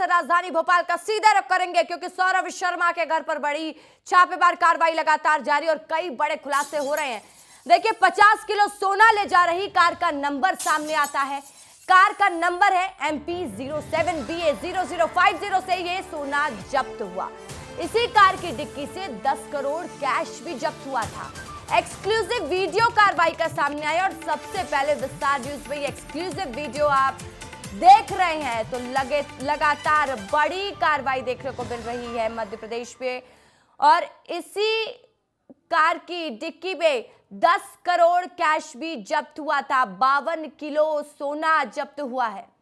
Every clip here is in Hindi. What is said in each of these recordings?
राजधानी भोपाल का सीधा रुख करेंगे क्योंकि सौरभ शर्मा के घर पर बड़ी छापेमार कार्रवाई लगातार जारी और कई बड़े खुलासे हो रहे हैं। देखिए 50 किलो सोना ले जा रही कार का नंबर सामने आता है। कार का नंबर है MP07BA0050 से ये सोना जब्त हुआ। इसी कार की डिक्की से 10 करोड़ कैश भी जब्त हुआ था। एक्सक्लूसिव वीडियो कार्रवाई का सामने आया और सबसे पहले विस्तार न्यूज में ये एक्सक्लूसिव वीडियो आप देख रहे हैं तो लगातार बड़ी कार्रवाई देखने को मिल रही है मध्य प्रदेश में और इसी कार की डिक्की में 10 करोड़ कैश भी जब्त हुआ था। 52 किलो सोना जब्त हुआ है।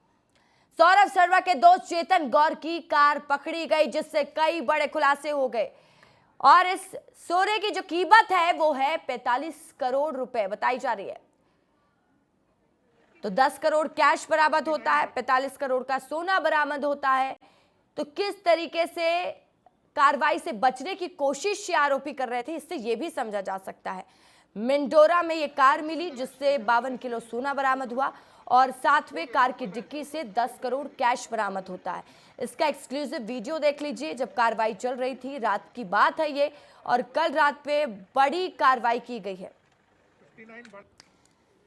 सौरभ शर्मा के दोस्त चेतन गौर की कार पकड़ी गई जिससे कई बड़े खुलासे हो गए और इस सोने की जो कीमत है वो है 45 करोड़ रुपए बताई जा रही है। तो 10 करोड़ कैश बरामद होता है, 45 करोड़ का सोना बरामद होता है। तो किस तरीके से कार्रवाई से बचने की कोशिश ये आरोपी कर रहे थे इससे ये भी समझा जा सकता है। मिंडोरा में ये कार मिली जिससे 52 किलो सोना बरामद हुआ और साथ में कार की डिक्की से 10 करोड़ कैश बरामद होता है। इसका एक्सक्लूसिव वीडियो देख लीजिए। जब कार्रवाई चल रही थी, रात की बात है ये, और कल रात पे बड़ी कार्रवाई की गई है।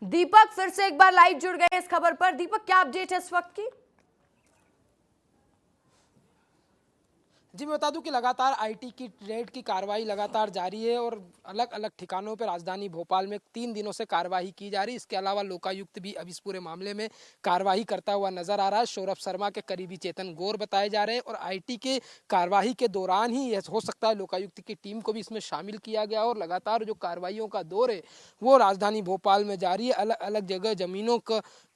दीपक फिर से एक बार लाइव जुड़ गए इस खबर पर। दीपक, क्या अपडेट है इस वक्त की? जी, मैं बता दूं कि लगातार आईटी की रेड की कार्रवाई लगातार जारी है और अलग अलग ठिकानों पर राजधानी भोपाल में 3 दिनों से कार्रवाई की जा रही है। इसके अलावा लोकायुक्त भी अब इस पूरे मामले में कार्रवाई करता हुआ नजर आ रहा है। सौरभ शर्मा के करीबी चेतन गौर बताए जा रहे हैं और आईटी के कार्रवाई के दौरान ही यह हो सकता है लोकायुक्त की टीम को भी इसमें शामिल किया गया और लगातार जो कार्रवाइयों का दौर है वो राजधानी भोपाल में जारी है। अलग अलग जगह जमीनों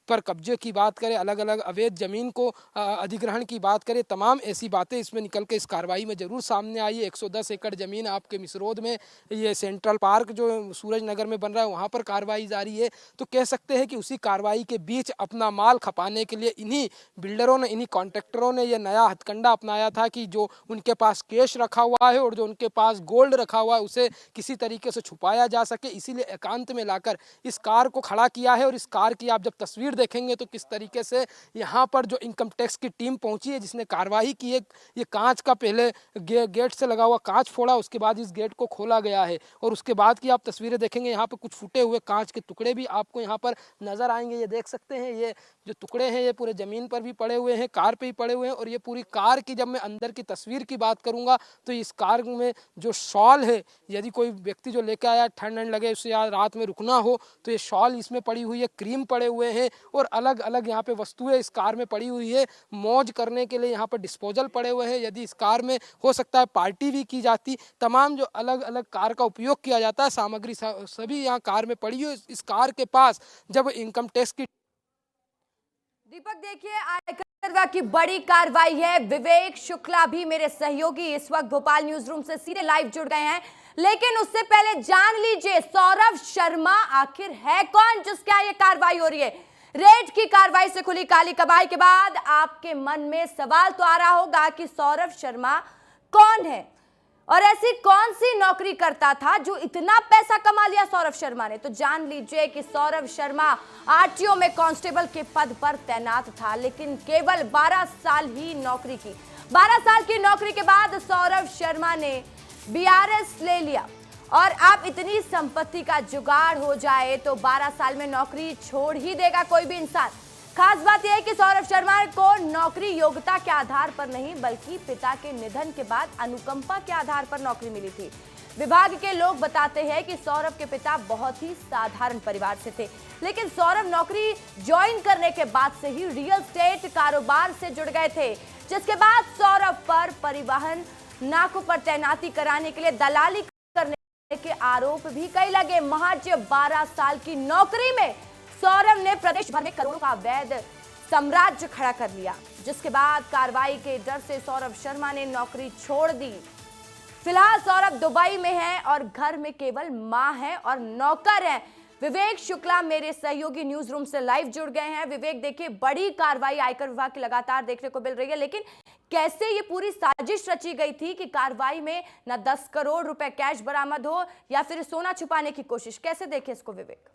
पर कब्जे की बात करें, अलग अलग अवैध जमीन को अधिग्रहण की बात करें, तमाम ऐसी बातें इसमें निकल के इस कार्रवाई में जरूर सामने आई है। 110 एकड़ जमीन आपके मिसरोद में, ये सेंट्रल पार्क जो सूरज नगर में बन रहा है वहाँ पर कार्रवाई जारी है। तो कह सकते हैं कि उसी कार्रवाई के बीच अपना माल खपाने के लिए इन्हीं बिल्डरों ने, इन्हीं कॉन्ट्रैक्टरों ने यह नया हथकंडा अपनाया था कि जो उनके पास कैश रखा हुआ है और जो उनके पास गोल्ड रखा हुआ है उसे किसी तरीके से छुपाया जा सके। इसीलिए एकांत में लाकर इस कार को खड़ा किया है और इस कार की आप जब तस्वीर देखेंगे तो किस तरीके से यहाँ पर जो इनकम टैक्स की टीम पहुंची है जिसने कार्रवाई की है, ये कांच का पहले गेट से लगा हुआ कांच फोड़ा, उसके बाद इस गेट को खोला गया है और उसके बाद की आप तस्वीरें देखेंगे यहाँ पर कुछ फूटे हुए कांच के टुकड़े भी आपको यहाँ पर नजर आएंगे। ये देख सकते हैं, ये जो टुकड़े हैं ये पूरे जमीन पर भी पड़े हुए हैं, कार पे ही पड़े हुए हैं। और ये पूरी कार की जब मैं अंदर की तस्वीर की बात करूंगा तो इस कार में जो शॉल है, यदि कोई व्यक्ति जो लेके आया ठंड लगे उसे या रात में रुकना हो तो ये शॉल इसमें पड़ी हुई है, क्रीम पड़े हुए हैं और अलग अलग यहाँ पे वस्तुएं इस कार में पड़ी हुई है। मौज करने के लिए यहाँ पर डिस्पोजल पड़े हुए हैं। यदि इस कार में हो सकता है पार्टी भी की जाती, तमाम जो अलग अलग कार का उपयोग किया जाता है सामग्री सभी यहाँ कार में पड़ी हुई। इस कार के पास जब इनकम टैक्स की दीपक देखिए, आयकर विभाग की बड़ी कार्रवाई है। विवेक शुक्ला भी मेरे सहयोगी इस वक्त भोपाल न्यूज रूम से सीधे लाइव जुड़ गए हैं, लेकिन उससे पहले जान लीजिए सौरभ शर्मा आखिर है कौन जिसके यहाँ ये कार्रवाई हो रही है। रेड की कार्रवाई से खुली काली कमाई के बाद आपके मन में सवाल तो आ रहा होगा कि सौरभ शर्मा कौन है और ऐसी कौन सी नौकरी करता था जो इतना पैसा कमा लिया सौरभ शर्मा ने। तो जान लीजिए कि सौरभ शर्मा आरटीओ में कांस्टेबल के पद पर तैनात था, लेकिन केवल 12 साल ही नौकरी की। 12 साल की नौकरी के बाद सौरभ शर्मा ने बीआरएस ले लिया और अब इतनी संपत्ति का जुगाड़ हो जाए तो 12 साल में नौकरी छोड़ ही देगा कोई भी इंसान। खास बात यह है कि सौरभ शर्मा को नौकरी योग्यता के आधार पर नहीं बल्कि पिता के निधन के बाद अनुकंपा के आधार पर नौकरी मिली थी। विभाग के लोग बताते हैं कि सौरभ के पिता बहुत ही साधारण परिवार से थे, लेकिन सौरभ नौकरी ज्वाइन करने के बाद से ही रियल एस्टेट कारोबार से जुड़ गए थे, जिसके बाद सौरभ पर परिवहन नाकों पर तैनाती कराने के लिए दलाली करने के आरोप भी कई लगे। महज 12 साल की नौकरी में सौरभ ने प्रदेश भर में करोड़ों का अवैध साम्राज्य खड़ा कर लिया, जिसके बाद कार्रवाई के डर से सौरभ शर्मा ने नौकरी छोड़ दी। फिलहाल सौरभ दुबई में है और घर में केवल मां है और नौकर है। विवेक शुक्ला मेरे सहयोगी न्यूज रूम से लाइव जुड़ गए हैं। विवेक देखिए, बड़ी कार्रवाई आयकर विभाग की लगातार देखने को मिल रही है, लेकिन कैसे ये पूरी साजिश रची गई थी कि कार्रवाई में न 10 करोड़ रुपए कैश बरामद हो या फिर सोना छुपाने की कोशिश, कैसे देखें इसको विवेक?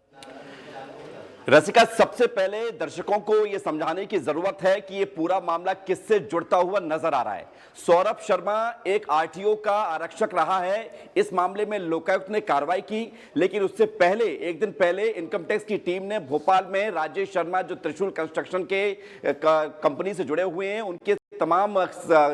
रसिका, सबसे पहले दर्शकों को यह समझाने की जरूरत है कि यह पूरा मामला किससे जुड़ता हुआ नजर आ रहा है। सौरभ शर्मा एक आरटीओ का आरक्षक रहा है। इस मामले में लोकायुक्त ने कार्रवाई की, लेकिन उससे पहले एक दिन पहले इनकम टैक्स की टीम ने भोपाल में राजेश शर्मा, जो त्रिशूल कंस्ट्रक्शन के कंपनी से जुड़े हुए हैं, उनके तमाम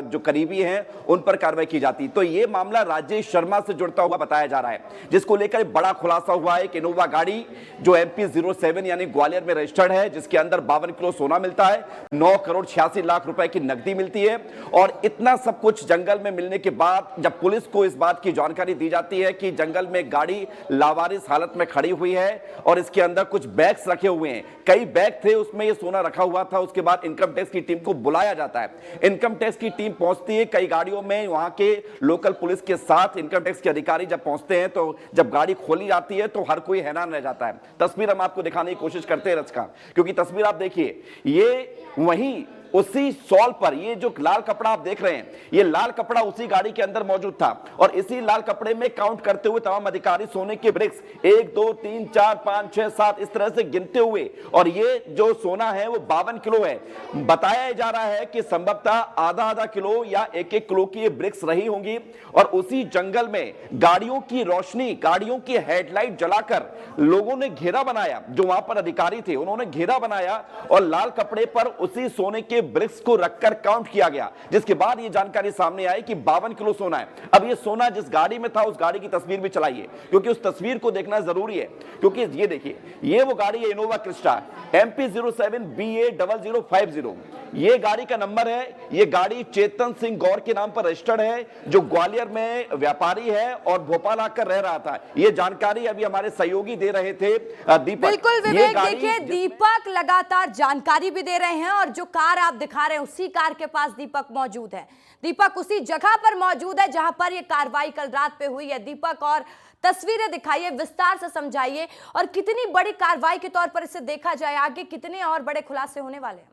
जो करीबी हैं उन पर कार्रवाई की जाती। तो यह मामला राजेश शर्मा से जुड़ता हुआ बताया जा रहा है, जिसको लेकर बड़ा खुलासा हुआ है कि इनोवा गाड़ी जो MP 07 यानी ग्वालियर में रजिस्टर्ड है, जिसके अंदर 52 किलो सोना मिलता है, 9 करोड़ 86 लाख रुपए की नकदी मिलती है। और इतना सब कुछ जंगल में मिलने के बाद जब पुलिस को इस बात की जानकारी दी जाती है कि जंगल में गाड़ी लावारिस हालत में खड़ी हुई है और इसके अंदर कुछ बैग्स रखे हुए हैं, कई बैग थे, उसमें यह सोना रखा हुआ था। उसके बाद इनकम टैक्स की टीम को बुलाया जाता है। इनकम टैक्स की टीम पहुंचती है कई गाड़ियों में, वहां के लोकल पुलिस के साथ इनकम टैक्स के अधिकारी जब पहुंचते हैं तो जब गाड़ी खोली जाती है तो हर कोई हैरान रह जाता है। तस्वीर हम आपको दिखाने की कोशिश करते हैं रचका, क्योंकि तस्वीर आप देखिए, ये वहीं उसी सॉल पर ये जो लाल कपड़ा आप देख रहे हैं, ये लाल कपड़ा उसी गाड़ी के अंदर मौजूद था और इसी लाल कपड़े में काउंट करते हुए तमाम अधिकारी सोने के ब्रिक्स 1 2 3 4 5 6 7 इस तरह से गिनते हुए, और ये जो सोना है वो 52 किलो है। बताया जा रहा है कि संभवतः आधा किलो या 1 किलो की ये ब्रिक्स रही होंगी। और उसी जंगल में गाड़ियों की रोशनी, गाड़ियों की हेडलाइट जलाकर लोगों ने घेरा बनाया, जो वहां पर अधिकारी थे उन्होंने घेरा बनाया और लाल कपड़े पर उसी सोने के ब्रिक्स को रखकर काउंट किया गया, जिसके बाद यह जानकारी सामने आई कि 52 किलो सोना है। अब यह सोना जिस गाड़ी में था उस गाड़ी की तस्वीर भी चलाइए, क्योंकि उस तस्वीर को देखना जरूरी है। क्योंकि ये देखिए, ये वो गाड़ी है इनोवा क्रिस्टा MP 07 BA 0050, ये गाड़ी का नंबर है। ये गाड़ी चेतन सिंह गौर के नाम पर रजिस्टर्ड है, जो ग्वालियर में व्यापारी है और भोपाल आकर रह रहा था। ये जानकारी अभी हमारे सहयोगी दे रहे थे दीपक। बिल्कुल विवेक, देखिए दीपक लगातार जानकारी भी दे रहे हैं और जो कार आप दिखा रहे हैं उसी कार के पास दीपक मौजूद है। दीपक उसी जगह पर मौजूद है जहां पर यह कार्रवाई कल रात पे हुई है। दीपक, और तस्वीरें दिखाइए, विस्तार से समझाइए, और कितनी बड़ी कार्रवाई के तौर पर इसे देखा जाए, आगे कितने और बड़े खुलासे होने वाले हैं?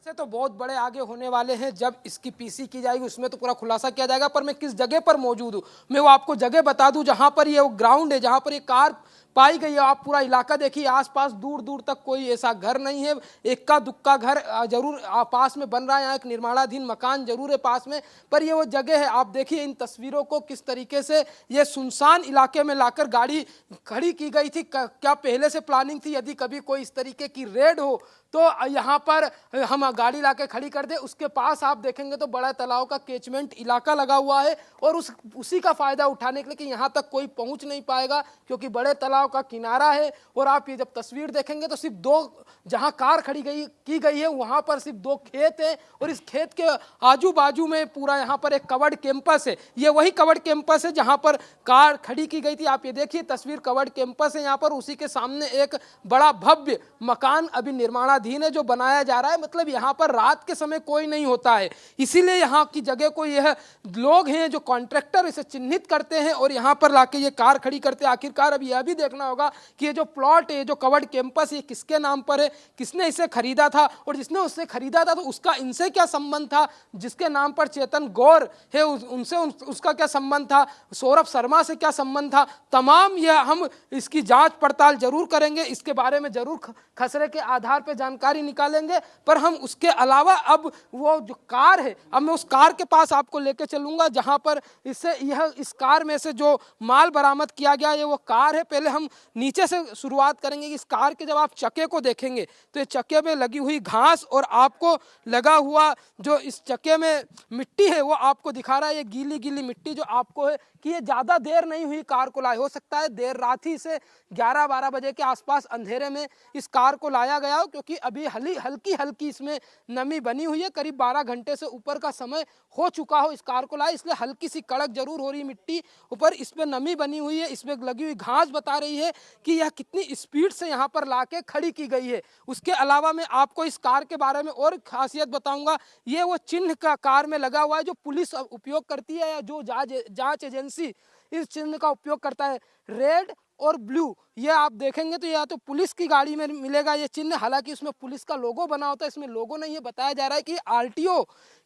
से तो बहुत बड़े आगे होने वाले हैं। जब इसकी पीसी की जाएगी उसमें तो पूरा खुलासा किया जाएगा। पर मैं किस जगह पर मौजूद हूँ, मैं वो आपको जगह बता दूं जहां पर ये वो ग्राउंड है जहां पर ये कार पाई गई है। आप पूरा इलाका देखिए, आसपास दूर दूर तक कोई ऐसा घर नहीं है। इक्का दुक्का घर जरूर पास में बन रहा है, यहाँ एक निर्माणाधीन मकान जरूर है पास में, पर ये वो जगह है। आप देखिए इन तस्वीरों को, किस तरीके से ये सुनसान इलाके में लाकर गाड़ी खड़ी की गई थी। क्या पहले से प्लानिंग थी, यदि कभी कोई इस तरीके की रेड हो तो यहाँ पर हम गाड़ी लाके खड़ी कर दे। उसके पास आप देखेंगे तो बड़ा तालाब का कैचमेंट इलाका लगा हुआ है और उसी का फायदा उठाने के लिए कि यहाँ तक कोई पहुँच नहीं पाएगा, क्योंकि बड़े तालाब का किनारा है। और आप ये जब तस्वीर देखेंगे तो सिर्फ 2 जहाँ कार खड़ी की गई है वहाँ पर सिर्फ 2 खेत है, और इस खेत के आजू बाजू में पूरा यहाँ पर एक कवर्ड कैंपस है। ये वही कवर्ड कैंपस है जहाँ पर कार खड़ी की गई थी। आप ये देखिए तस्वीर, कवर्ड कैंपस है यहाँ पर, उसी के सामने एक बड़ा भव्य मकान अभी निर्माण अधीन है जो बनाया जा रहा है। मतलब यहाँ पर रात के समय कोई नहीं होता है, इसीलिए यहाँ की जगह को यह लोग हैं जो कॉन्ट्रैक्टर इसे चिन्हित करते हैं और यहाँ पर लाके ये कार खड़ी करते हैं। आखिरकार अब यह भी देखना होगा कि ये जो प्लॉट है, जो कवर्ड कैंपस, ये किसके नाम पर है, किसने इसे खरीदा था, और जिसने उससे खरीदा था तो उसका इनसे क्या संबंध था। जिसके नाम पर चेतन गौर है उनसे उसका क्या संबंध था, सौरभ शर्मा से क्या संबंध था। तमाम यह हम इसकी जांच पड़ताल जरूर करेंगे, इसके बारे में जरूर खसरे के आधार पर जानकारी निकालेंगे। पर हम उसके अलावा अब वो जो कार है, अब मैं उस कार के पास आपको लेके चलूंगा जहां पर इस कार में से जो माल बरामद किया गया ये वो कार है। पहले हम नीचे से शुरुआत करेंगे कि इस कार के जब आप चक्के को देखेंगे तो ये चक्के में लगी हुई घास और आपको लगा हुआ जो इस चक्के में मिट्टी है वो आपको दिखा रहा है। ये गीली गीली मिट्टी जो आपको है कि ये ज़्यादा देर नहीं हुई कार को लाए, हो सकता है देर रात ही से 11-12 बजे के आसपास अंधेरे में इस कार को लाया गया हो, क्योंकि अभी हल्की इसमें नमी बनी हुई है। करीब 12 घंटे से ऊपर का समय हो चुका हो इस कार को लाए, इसलिए हल्की सी कड़क जरूर हो रही मिट्टी, ऊपर इस पर नमी बनी हुई है, इसमें लगी हुई घास बता रही है कि यह कितनी स्पीड से यहाँ पर लाके खड़ी की गई है। उसके अलावा मैं आपको इस कार के बारे में और खासियत बताऊंगा। ये वो चिन्ह का कार में लगा हुआ है जो पुलिस उपयोग करती है या जो जांच एजेंसी इस चिन्ह का उपयोग करता है, रेड और ब्लू। ये आप देखेंगे तो या तो पुलिस की गाड़ी में मिलेगा ये चिन्ह, हालांकि उसमें पुलिस का लोगो बना होता है, इसमें लोगो नहीं है। बताया जा रहा है कि आरटीओ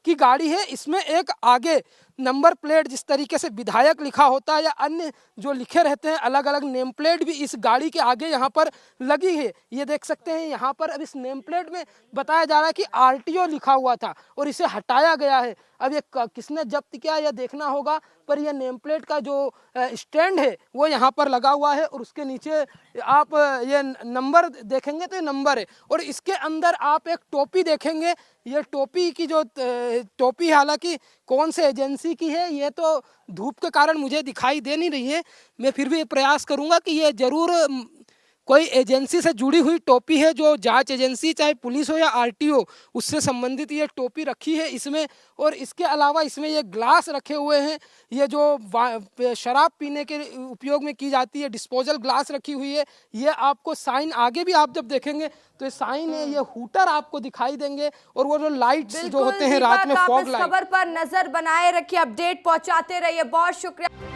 की गाड़ी है, इसमें एक आगे नंबर प्लेट जिस तरीके से विधायक लिखा होता है या अन्य जो लिखे रहते हैं अलग अलग नेम प्लेट भी इस गाड़ी के आगे यहाँ पर लगी है। ये देख सकते हैं यहाँ पर अब इस नेम प्लेट में बताया जा रहा है कि आरटीओ लिखा हुआ था और इसे हटाया गया है। अब ये किसने जब्त किया यह देखना होगा, पर यह नेम प्लेट का जो स्टैंड है वो यहाँ पर लगा हुआ है और उसके नीचे आप ये नंबर देखेंगे तो ये नंबर है और इसके अंदर आप एक टोपी देखेंगे। ये टोपी की जो टोपी हालांकि कौन से एजेंसी की है ये तो धूप के कारण मुझे दिखाई दे नहीं रही है, मैं फिर भी प्रयास करूंगा कि ये जरूर कोई एजेंसी से जुड़ी हुई टोपी है, जो जांच एजेंसी चाहे पुलिस हो या आरटीओ उससे संबंधित ये टोपी रखी है इसमें। और इसके अलावा इसमें ये ग्लास रखे हुए हैं, ये जो शराब पीने के उपयोग में की जाती है डिस्पोजल ग्लास रखी हुई है। ये आपको साइन आगे भी आप जब देखेंगे तो ये साइन है, ये हूटर आपको दिखाई देंगे और वो जो लाइट्स जो होते हैं रात में आप फॉग इस लाइट। खबर पर नजर बनाए रखिए, अपडेट पहुंचाते रहिए। बहुत शुक्रिया।